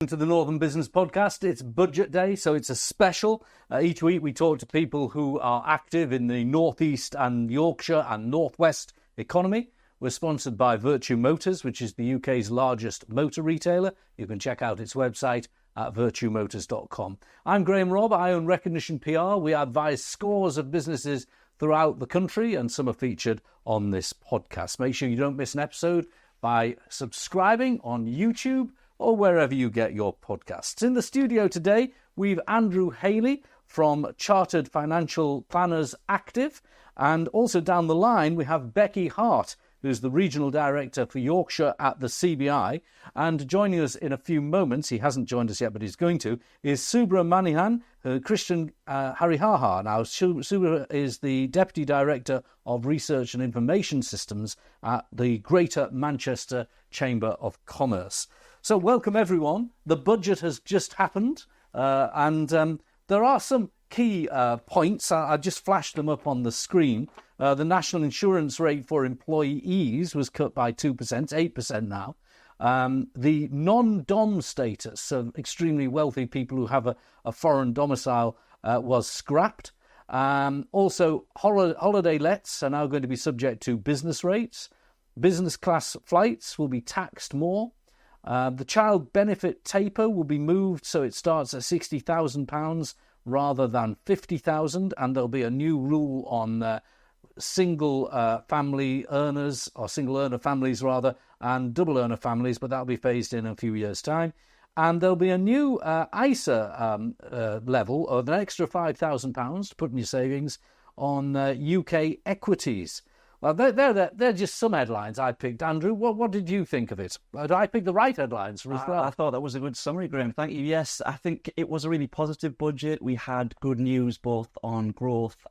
To the Northern Business Podcast. It's budget day, so it's a special. Each week we talk to people who are active in the Northeast and Yorkshire and Northwest economy. We're sponsored by Virtue Motors, which is the UK's largest motor retailer. You can check out its website at virtuemotors.com. I'm Graham Robb. I own Recognition PR. We advise scores of businesses throughout the country, and some are featured on this podcast. Make sure you don't miss an episode by subscribing on YouTube or wherever you get your podcasts. In the studio today, we've Andrew Hayley from Chartered Financial Planners Active, and also down the line we have Beckie Hart, who's the Regional Director for Yorkshire at the CBI, and joining us in a few moments, he hasn't joined us yet but he's going to, is Subrahmaniam Krishnan-Harihara. Now, Subra is the Deputy Director of Research and Information Systems at the Greater Manchester Chamber of Commerce. So welcome everyone. The budget has just happened and there are some key points. I just flashed them up on the screen. The national insurance rate for employees was cut by 2%, 8% now. The non-dom status of extremely wealthy people who have a foreign domicile was scrapped. Also, holiday lets are now going to be subject to business rates. Business class flights will be taxed more. The child benefit taper will be moved so it starts at £60,000 rather than £50,000, and there'll be a new rule on single family earners, or single earner families rather, and double earner families, but that'll be phased in a few years' time. And there'll be a new ISA level of an extra £5,000 to put in your savings on UK equities. Well, they're just some headlines I picked. Andrew, what did you think of it? Did I pick the right headlines as well? I thought that was a good summary, Graham. Thank you. Yes, I think it was a really positive budget. We had good news both on growth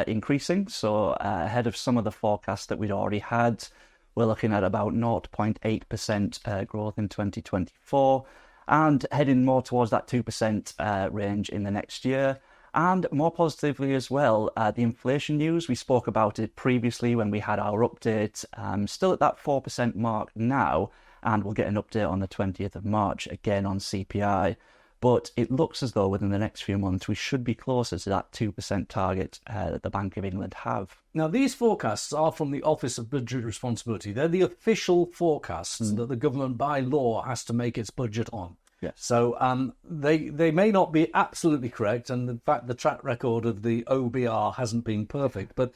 increasing, so ahead of some of the forecasts that we'd already had. We're looking at about 0.8% growth in 2024 and heading more towards that 2% range in the next year. And more positively as well, the inflation news, we spoke about it previously when we had our update, still at that 4% mark now, and we'll get an update on the 20th of March, again on CPI. But it looks as though within the next few months we should be closer to that 2% target that the Bank of England have. Now, these forecasts are from the Office of Budget Responsibility. They're the official forecasts that the government by law has to make its budget on. Yes. So they may not be absolutely correct, and in fact the track record of the OBR hasn't been perfect, but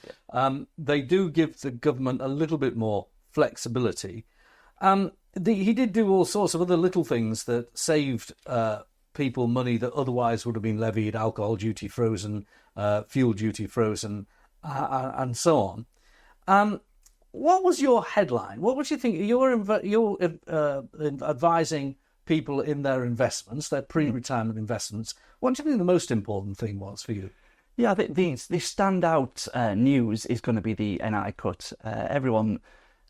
they do give the government a little bit more flexibility. He did do all sorts of other little things that saved people money that otherwise would have been levied: alcohol duty frozen, fuel duty frozen, and so on. What was your headline? What would you think? You're advising people in their investments, their pre-retirement investments. What do you think the most important thing was for you? Yeah, the standout news is going to be the NI cut. Everyone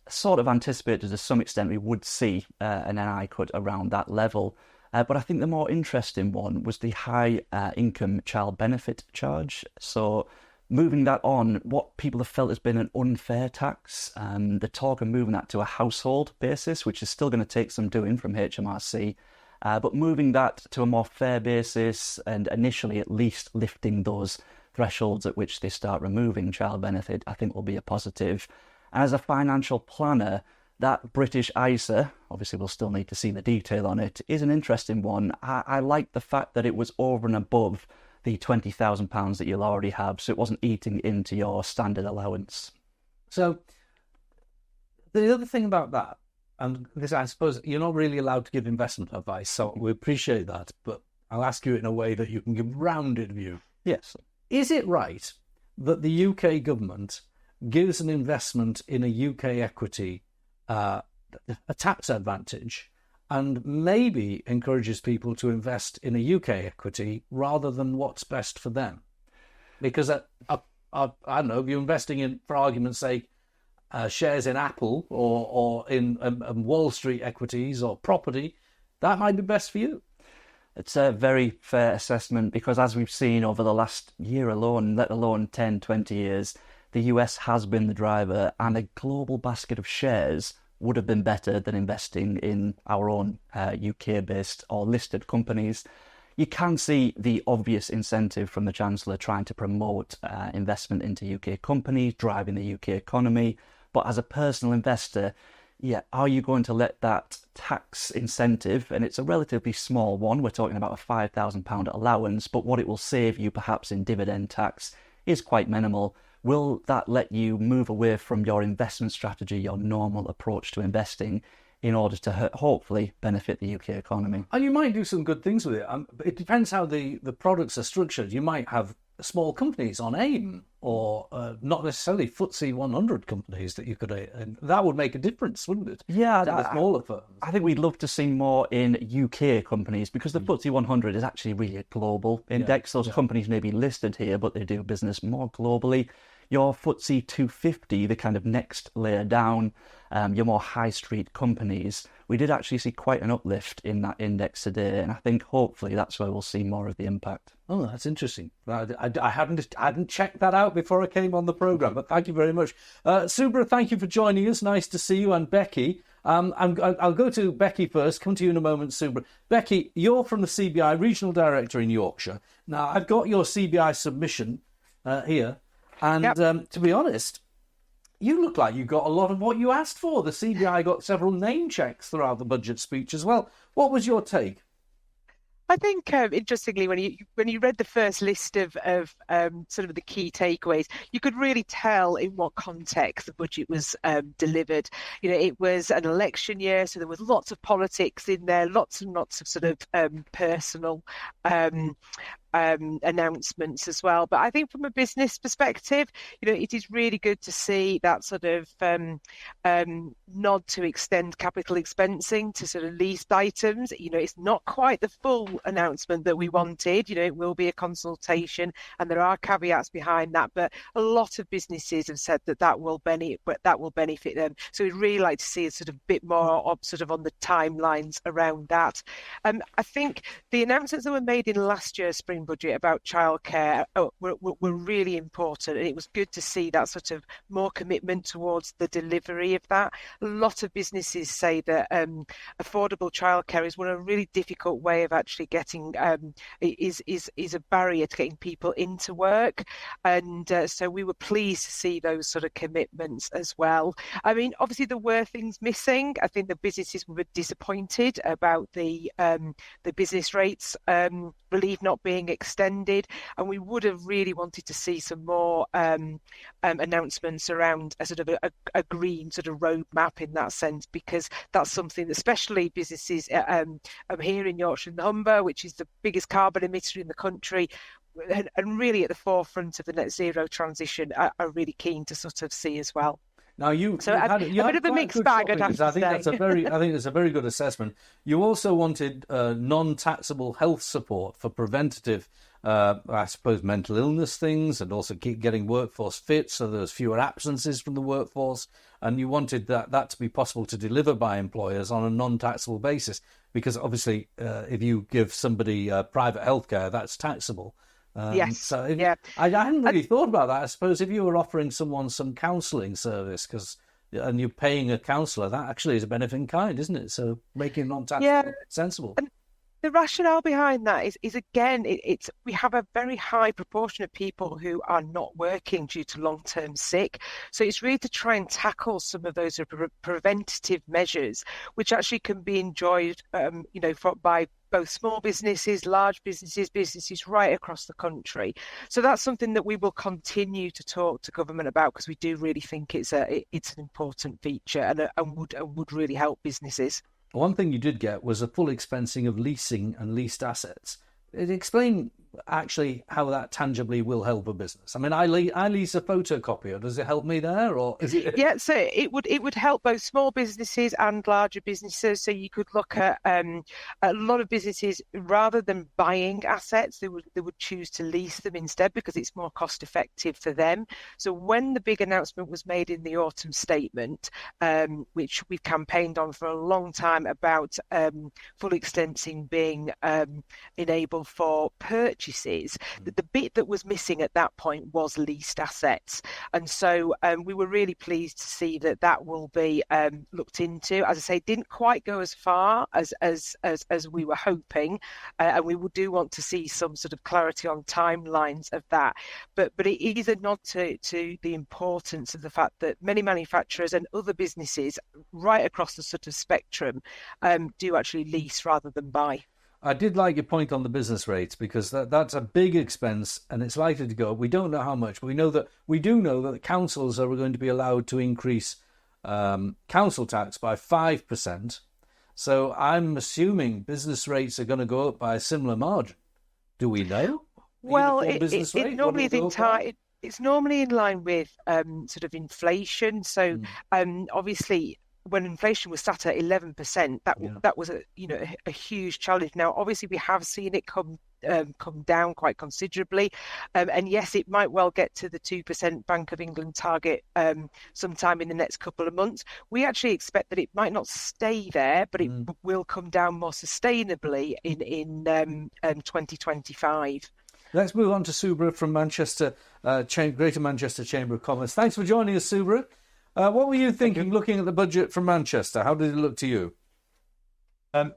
sort of anticipated to some extent we would see an NI cut around that level. But I think the more interesting one was the high income child benefit charge. So moving that on, what people have felt has been an unfair tax. The talk of moving that to a household basis, which is still going to take some doing from HMRC, but moving that to a more fair basis and initially at least lifting those thresholds at which they start removing child benefit, I think will be a positive. As a financial planner, that British ISA, obviously we'll still need to see the detail on it, is an interesting one. I like the fact that it was over and above the £20,000 that you'll already have, so it wasn't eating into your standard allowance. So the other thing about that, and this, I suppose you're not really allowed to give investment advice, so we appreciate that, but I'll ask you in a way that you can give a rounded view. Yes. Is it right that the UK government gives an investment in a UK equity a tax advantage and maybe encourages people to invest in a UK equity rather than what's best for them? Because I don't know, if you're investing in, for argument's sake, shares in Apple or in Wall Street equities or property, that might be best for you. It's a very fair assessment because as we've seen over the last year alone, let alone 10, 20 years, the US has been the driver and a global basket of shares would have been better than investing in our own UK-based or listed companies. You can see the obvious incentive from the Chancellor trying to promote investment into UK companies, driving the UK economy. But as a personal investor, are you going to let that tax incentive, and it's a relatively small one, we're talking about a £5,000 allowance, but what it will save you perhaps in dividend tax is quite minimal. Will that let you move away from your investment strategy, your normal approach to investing, in order to hopefully benefit the UK economy? And you might do some good things with it. It depends how the products are structured. You might have small companies on AIM, or not necessarily FTSE 100 companies that you could, and that would make a difference, wouldn't it? Yeah, to the smaller firms. I think we'd love to see more in UK companies, because the FTSE 100 is actually really a global index. Those companies may be listed here, but they do business more globally. Your FTSE 250, the kind of next layer down, your more high street companies, we did actually see quite an uplift in that index today, and I think hopefully that's where we'll see more of the impact. Oh, that's interesting. I hadn't checked that out before I came on the programme, but thank you very much. Subra, thank you for joining us. Nice to see you. And Beckie, I'll go to Beckie first, come to you in a moment, Subra. Beckie, you're from the CBI, Regional Director in Yorkshire. Now, I've got your CBI submission here, and to be honest, you look like you got a lot of what you asked for. The CBI got several name checks throughout the budget speech as well. What was your take? I think, interestingly, when you read the first list of sort of the key takeaways, you could really tell in what context the budget was delivered. You know, it was an election year, so there was lots of politics in there, lots and lots of sort of personal announcements as well. But I think from a business perspective, you know, it is really good to see that sort of nod to extend capital expensing to sort of leased items. You know, it's not quite the full announcement that we wanted. You know, it will be a consultation, and there are caveats behind that. But a lot of businesses have said that will benefit them. So we'd really like to see a sort of bit more of sort of on the timelines around that. I think the announcements that were made in last year's spring budget about childcare were really important, and it was good to see that sort of more commitment towards the delivery of that. A lot of businesses say that affordable childcare is one of a really difficult way of actually getting is a barrier to getting people into work, and so we were pleased to see those sort of commitments as well. I mean, obviously there were things missing. I think the businesses were disappointed about the business rates relief not being extended, and we would have really wanted to see some more announcements around a sort of a green sort of roadmap in that sense, because that's something that especially businesses here in Yorkshire and Humber, which is the biggest carbon emitter in the country, and really at the forefront of the net zero transition, are really keen to sort of see as well. Now you had a bit of a mixed bag, I'd have to say. I think that's a very good assessment. You also wanted non-taxable health support for preventative, I suppose, mental illness things, and also keep getting workforce fit, so there's fewer absences from the workforce. And you wanted that to be possible to deliver by employers on a non-taxable basis, because obviously, if you give somebody private healthcare, that's taxable. Yes. I hadn't really thought about that. I suppose if you were offering someone some counselling service, and you're paying a counsellor, that actually is a benefit in kind, isn't it? So making it non-taxable, sensible. And the rationale behind that is again, we have a very high proportion of people who are not working due to long-term sick. So it's really to try and tackle some of those preventative measures, which actually can be enjoyed, by both small businesses, large businesses right across the country. So that's something that we will continue to talk to government about, because we do really think it's an important feature and would really help businesses. One thing you did get was a full expensing of leasing and leased assets. Explain actually how that tangibly will help a business. I mean, I lease a photocopier. Does it help me there, or is it? Yeah, so it would help both small businesses and larger businesses. So you could look at a lot of businesses, rather than buying assets, they would choose to lease them instead, because it's more cost effective for them. So when the big announcement was made in the autumn statement, which we've campaigned on for a long time about full expensing being enabled for purchase purchases, that the bit that was missing at that point was leased assets. And so we were really pleased to see that will be looked into. As I say, didn't quite go as far as we were hoping, and we do want to see some sort of clarity on timelines of that. But it is a nod to the importance of the fact that many manufacturers and other businesses right across the sort of spectrum do actually lease rather than buy. I did like your point on the business rates, because that's a big expense and it's likely to go up. We don't know how much, but we do know that the councils are going to be allowed to increase council tax by 5%. So I'm assuming business rates are going to go up by a similar margin. Do we know? Well, it's normally in line with sort of inflation. So obviously, when inflation was sat at 11%, that was a huge challenge. Now, obviously, we have seen it come down quite considerably, and yes, it might well get to the 2% Bank of England target sometime in the next couple of months. We actually expect that it might not stay there, but it will come down more sustainably in 2025. Let's move on to Subra from Manchester, Greater Manchester Chamber of Commerce. Thanks for joining us, Subra. What were you thinking looking at the budget from Manchester? How did it look to you?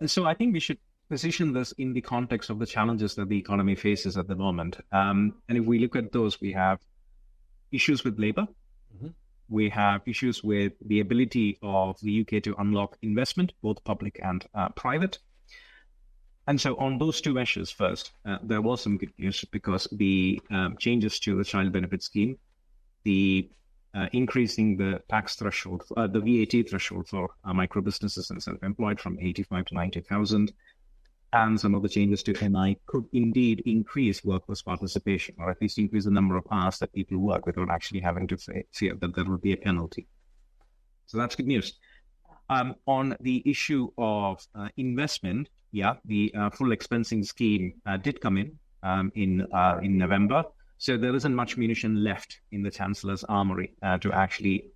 So I think we should position this in the context of the challenges that the economy faces at the moment. And if we look at those, we have issues with labour. We have issues with the ability of the UK to unlock investment, both public and private. And so on those two measures first, there was some good news, because the changes to the child benefit scheme, the increasing the tax threshold, the VAT threshold for micro businesses and self-employed from 85 to 90,000, and some of the changes to NI could indeed increase workforce participation, or at least increase the number of hours that people work without actually having to fear that there will be a penalty. So that's good news. On the issue of investment, the full expensing scheme did come in November. So there isn't much munition left in the Chancellor's armory to actually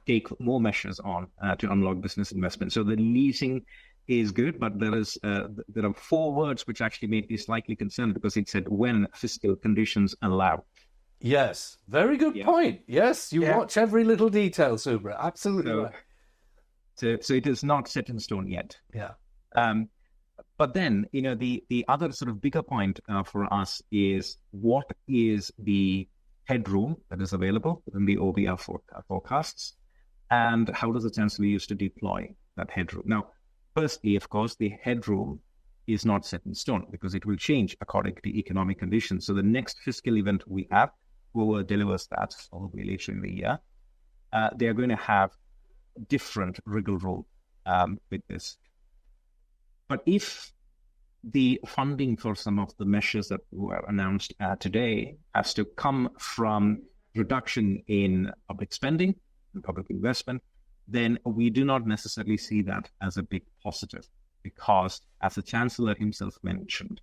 take more measures on to unlock business investment. So the leasing is good, but there are 4 words which actually made me slightly concerned, because it said when fiscal conditions allow. Yes, very good point. Yes, you watch every little detail, Subra. Absolutely right. So it is not set in stone yet. Yeah. But then, the other sort of bigger point for us is, what is the headroom that is available within the OBR forecasts, and how does the Chancellor use to deploy that headroom? Now, firstly, of course, the headroom is not set in stone, because it will change according to economic conditions. So the next fiscal event we have, whoever delivers that, probably later in the year, they are going to have different wriggle roll with this. But if the funding for some of the measures that were announced today has to come from reduction in public spending and public investment, then we do not necessarily see that as a big positive, because, as the Chancellor himself mentioned,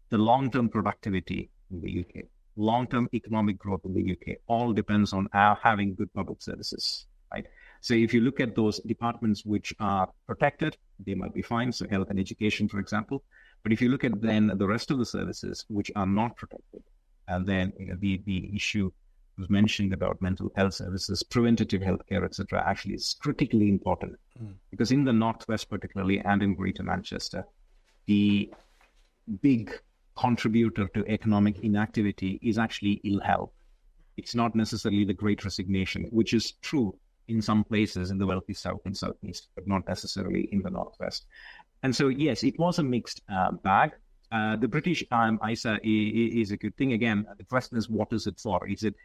the long-term productivity in the UK, long-term economic growth in the UK, all depends on our having good public services, right? So if you look at those departments which are protected, they might be fine. So health and education, for example. But if you look at then the rest of the services which are not protected, and then the issue was mentioned about mental health services, preventative healthcare, etc., actually is critically important. Because in the Northwest particularly, and in Greater Manchester, the big contributor to economic inactivity is actually ill health. It's not necessarily the Great Resignation, which is true in some places in the wealthy South and Southeast, but not necessarily in the Northwest. And so, yes, it was a mixed bag. The British ISA is a good thing. Again, the question is, what is it for? Is it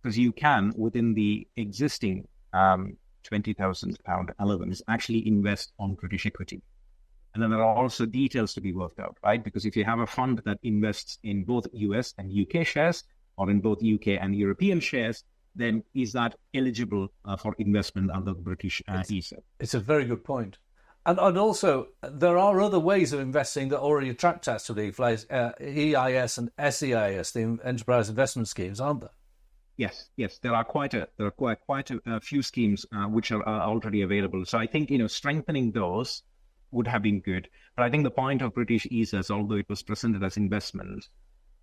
because you can, within the existing £20,000 allowance, actually invest on British equity? And then there are also details to be worked out, right? Because if you have a fund that invests in both US and UK shares, or in both UK and European shares, then is that eligible for investment under the British ISA? It's a very good point. And also, there are other ways of investing that already attract tax relief, like EIS and SEIS, the enterprise investment schemes, aren't there? Yes. There are quite a few schemes which are already available. So I think strengthening those would have been good. But I think the point of British ESAs, although it was presented as investment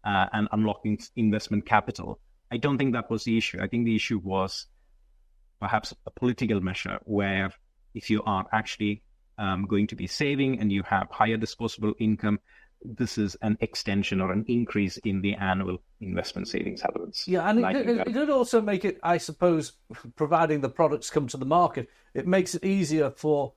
and unlocking investment capital, I don't think that was the issue. I think the issue was perhaps a political measure where if you are actually going to be saving and you have higher disposable income, this is an extension or an increase in the annual investment savings allowance. Yeah, and it could also make it, I suppose, providing the products come to the market, it makes it easier for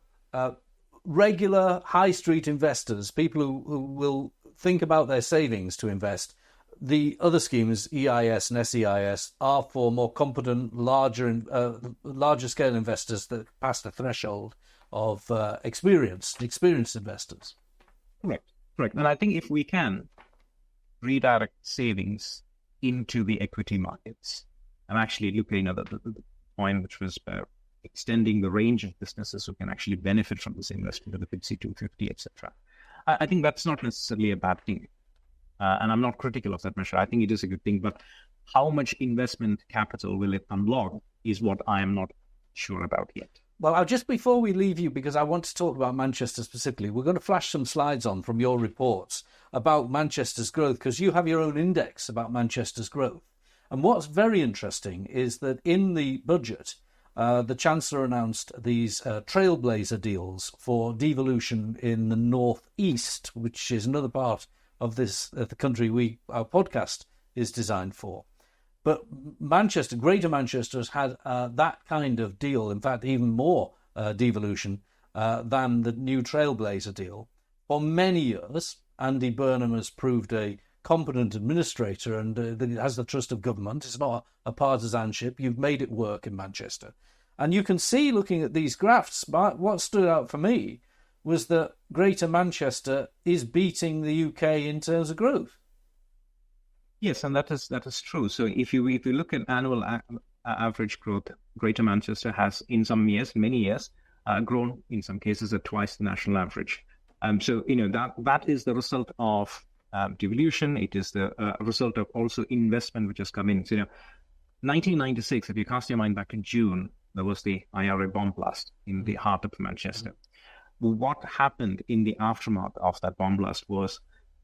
regular high street investors, people who will think about their savings to invest. The other schemes, EIS and SEIS, are for more competent, larger scale investors that pass the threshold of experienced investors. Correct. And I think if we can redirect savings into the equity markets and actually look at the point which was extending the range of businesses who can actually benefit from this investment to the FTSE 250, etc. I think that's not necessarily a bad thing. And I'm not critical of that measure. I think it is a good thing. But how much investment capital will it unlock is what I am not sure about yet. Well, just before we leave you, because I want to talk about Manchester specifically, we're going to flash some slides on from your reports about Manchester's growth, because you have your own index about Manchester's growth. And what's very interesting is that in the budget, the Chancellor announced these trailblazer deals for devolution in the northeast, which is another part of the country our podcast is designed for. But Manchester, Greater Manchester, has had that kind of deal, in fact, even more devolution than the new Trailblazer deal. For many years, Andy Burnham has proved a competent administrator and has the trust of government. It's not a partisanship. You've made it work in Manchester. And you can see, looking at these graphs, what stood out for me was that Greater Manchester is beating the UK in terms of growth. Yes, and that is true. So if you look at annual average growth, Greater Manchester has, in some years, many years, grown in some cases at twice the national average. So that is the result of devolution. It is the result of also investment which has come in. So 1996, if you cast your mind back to June, there was the IRA bomb blast in the heart of Manchester. What happened in the aftermath of that bomb blast was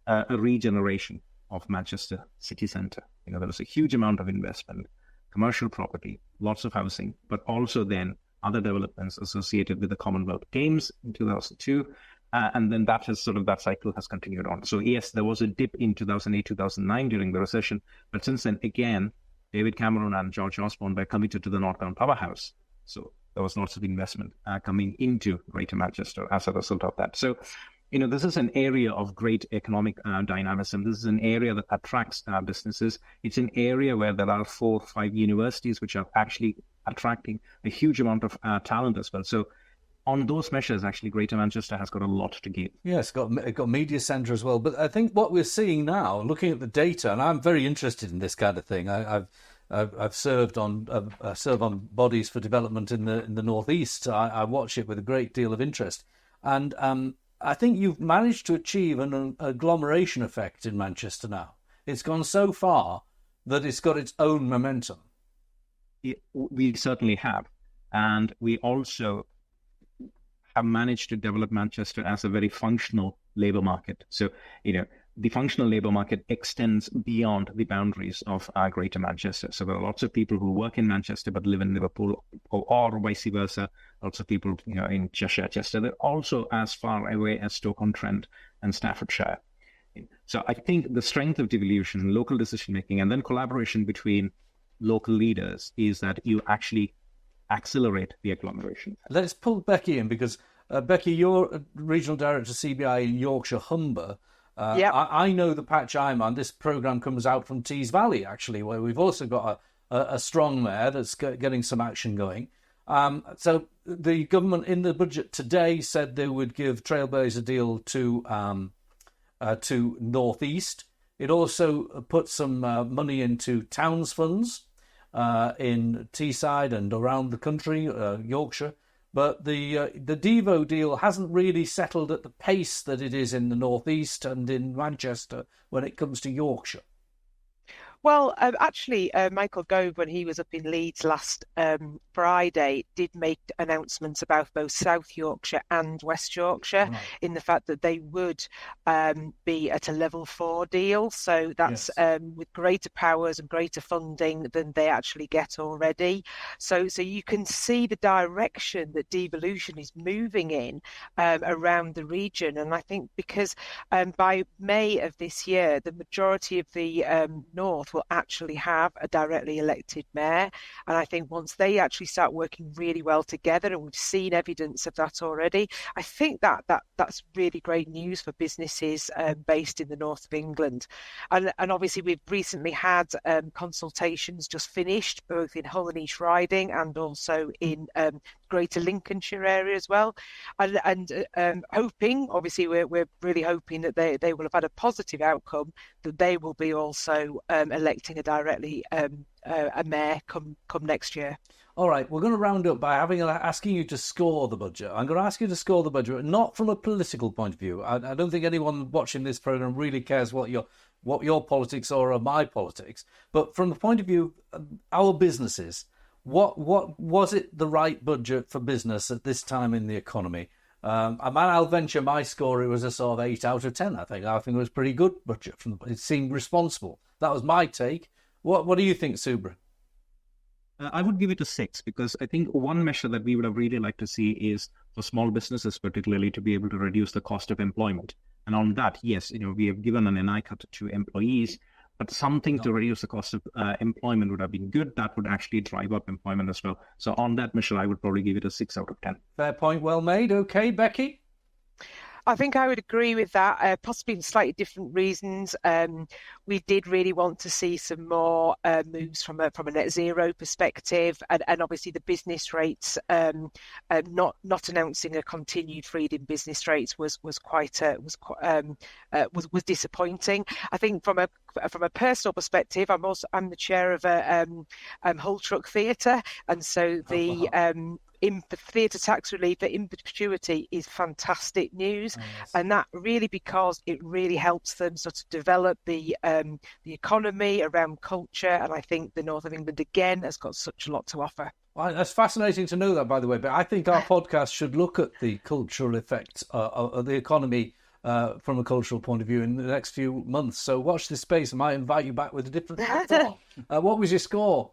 a regeneration of Manchester city centre. There was a huge amount of investment, commercial property, lots of housing, but also then other developments associated with the Commonwealth Games in 2002. And then that cycle has continued on. So yes, there was a dip in 2008, 2009 during the recession. But since then, again, David Cameron and George Osborne were committed to the Northbound Powerhouse. So there was lots of investment coming into Greater Manchester as a result of that. So this is an area of great economic dynamism. This is an area that attracts businesses. It's an area where there are 4 or 5 universities which are actually attracting a huge amount of talent as well. So on those measures, actually, Greater Manchester has got a lot to give. Yes, it's got media centre as well. But I think what we're seeing now, looking at the data, and I'm very interested in this kind of thing. I've served on bodies for development in the northeast. So I watch it with a great deal of interest, and I think you've managed to achieve an agglomeration effect in Manchester now. It's gone so far that it's got its own momentum. We certainly have. And we also have managed to develop Manchester as a very functional labour market. So, the functional labour market extends beyond the boundaries of Greater Manchester. So there are lots of people who work in Manchester but live in Liverpool, or vice versa. Lots of people, in Cheshire. They're also as far away as Stoke-on-Trent and Staffordshire. So I think the strength of devolution, local decision making, and then collaboration between local leaders is that you actually accelerate the agglomeration. Let's pull Beckie in, because Beckie, you're regional director of CBI in Yorkshire Humber. Yep. I know the patch I'm on. This programme comes out from Tees Valley, actually, where we've also got a strong mayor that's getting some action going. So the government in the budget today said they would give Trailblazer deal to North East. It also put some money into towns funds in Teesside and around the country, Yorkshire. But the Devo deal hasn't really settled at the pace that it is in the North East and in Manchester when it comes to Yorkshire. Well, actually, Michael Gove, when he was up in Leeds last Friday, did make announcements about both South Yorkshire and West Yorkshire in the fact that they would be at a level 4 deal. So that's with greater powers and greater funding than they actually get already. So you can see the direction that devolution is moving in around the region. And I think because by May of this year, the majority of the North will actually have a directly elected mayor. And I think once they actually start working really well together, and we've seen evidence of that already, I think that's really great news for businesses based in the north of England. And obviously we've recently had consultations just finished, both in Hull and East Riding and also in Greater Lincolnshire area as well, and hoping, obviously we're really hoping that they will have had a positive outcome, that they will be also electing a directly a mayor come next year. All right, we're going to round up by asking you to score the budget. I'm going to ask you to score the budget, not from a political point of view. I don't think anyone watching this program really cares what your politics are or my politics, but from the point of view of our businesses. What was it the right budget for business at this time in the economy? I'll venture my score. It was a sort of 8 out of 10. I think it was a pretty good budget. It seemed responsible. That was my take. What do you think, Subra? I would give it a 6 because I think one measure that we would have really liked to see is for small businesses, particularly, to be able to reduce the cost of employment. And on that, yes, we have given an NI cut to employees. But something to reduce the cost of employment would have been good. That would actually drive up employment as well. So on that measure, I would probably give it a 6 out of 10. Fair point, well made. Okay, Beckie? I think I would agree with that, possibly for slightly different reasons. We did really want to see some more moves from a net zero perspective, and obviously the business rates, not announcing a continued freedom business rates was disappointing. I think from a personal perspective, I'm the chair of a Hull Truck Theatre, and so the theatre tax relief for in perpetuity is fantastic news. And that really, because it really helps them sort of develop the economy around culture, and I think the north of England again has got such a lot to offer. Well, that's fascinating to know that, by the way, but I think our podcast should look at the cultural effects of the economy from a cultural point of view in the next few months. So watch this space. I might invite you back with a different platform. What was your score?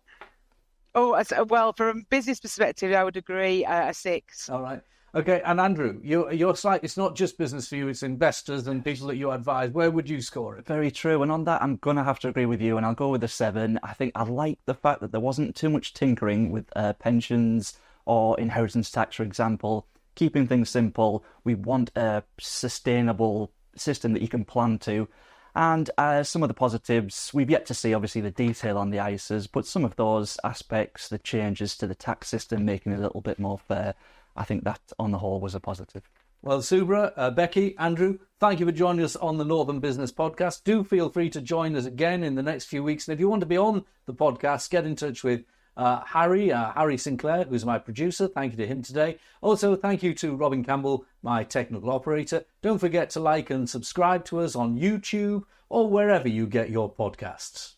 Oh, well, from a business perspective, I would agree, a 6. All right. Okay, and Andrew, your site, it's not just business for you, it's investors and people that you advise. Where would you score it? Very true. And on that, I'm going to have to agree with you, and I'll go with a 7. I think I like the fact that there wasn't too much tinkering with pensions or inheritance tax, for example. Keeping things simple. We want a sustainable system that you can plan to. And some of the positives, we've yet to see, obviously, the detail on the ISAs, but some of those aspects, the changes to the tax system, making it a little bit more fair, I think that, on the whole, was a positive. Well, Subra, Beckie, Andrew, thank you for joining us on the Northern Business Podcast. Do feel free to join us again in the next few weeks. And if you want to be on the podcast, get in touch with Harry Sinclair, who's my producer. Thank you to him today. Also, thank you to Robin Campbell, my technical operator. Don't forget to like and subscribe to us on YouTube or wherever you get your podcasts.